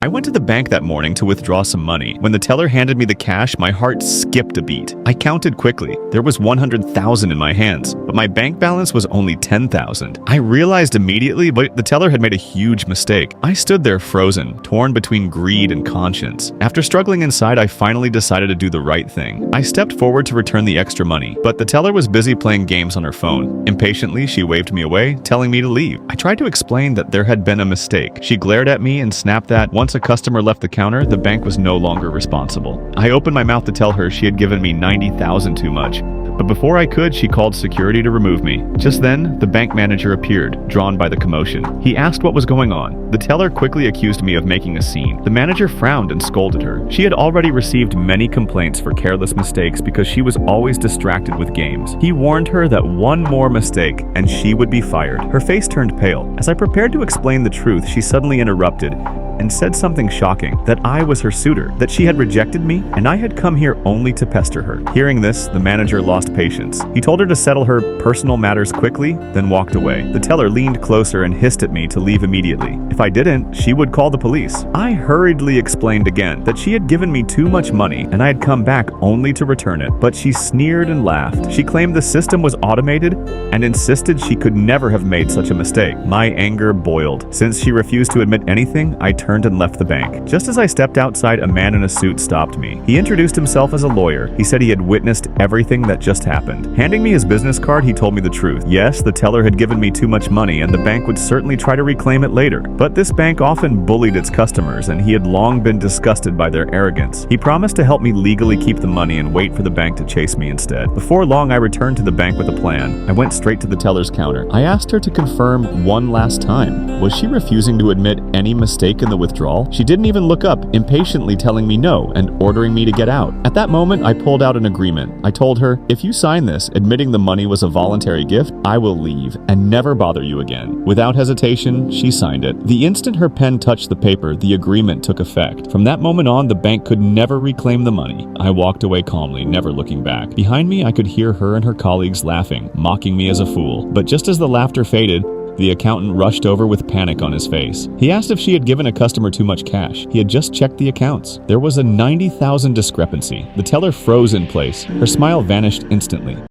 I went to the bank that morning to withdraw some money. When the teller handed me the cash, my heart skipped a beat. I counted quickly. There was $100,000 in my hands, but my bank balance was only $10,000. I realized immediately, but the teller had made a huge mistake. I stood there frozen, torn between greed and conscience. After struggling inside, I finally decided to do the right thing. I stepped forward to return the extra money, but the teller was busy playing games on her phone. Impatiently, she waved me away, telling me to leave. I tried to explain that there had been a mistake. She glared at me and snapped that once a customer left the counter, the bank was no longer responsible. I opened my mouth to tell her she had given me $90,000 too much. But before I could, she called security to remove me. Just then, the bank manager appeared, drawn by the commotion. He asked what was going on. The teller quickly accused me of making a scene. The manager frowned and scolded her. She had already received many complaints for careless mistakes because she was always distracted with games. He warned her that one more mistake and she would be fired. Her face turned pale. As I prepared to explain the truth, she suddenly interrupted and said something shocking, that I was her suitor, that she had rejected me, and I had come here only to pester her. Hearing this, the manager lost patience. He told her to settle her personal matters quickly, then walked away. The teller leaned closer and hissed at me to leave immediately. If I didn't, she would call the police. I hurriedly explained again that she had given me too much money and I had come back only to return it, but she sneered and laughed. She claimed the system was automated and insisted she could never have made such a mistake. My anger boiled. Since she refused to admit anything, I turned and left the bank. Just as I stepped outside, a man in a suit stopped me. He introduced himself as a lawyer. He said he had witnessed everything that just happened. Handing me his business card, he told me the truth. Yes, the teller had given me too much money and the bank would certainly try to reclaim it later. But this bank often bullied its customers and he had long been disgusted by their arrogance. He promised to help me legally keep the money and wait for the bank to chase me instead. Before long, I returned to the bank with a plan. I went straight to the teller's counter. I asked her to confirm one last time. Was she refusing to admit any mistake in the withdrawal? She didn't even look up, impatiently telling me no and ordering me to get out. At that moment, I pulled out an agreement. I told her, if you sign this, admitting the money was a voluntary gift, I will leave and never bother you again. Without hesitation, she signed it. The instant her pen touched the paper, the agreement took effect. From that moment on, the bank could never reclaim the money. I walked away calmly, never looking back. Behind me, I could hear her and her colleagues laughing, mocking me as a fool. But just as the laughter faded, the accountant rushed over with panic on his face. He asked if she had given a customer too much cash. He had just checked the accounts. There was a $90,000 discrepancy. The teller froze in place. Her smile vanished instantly.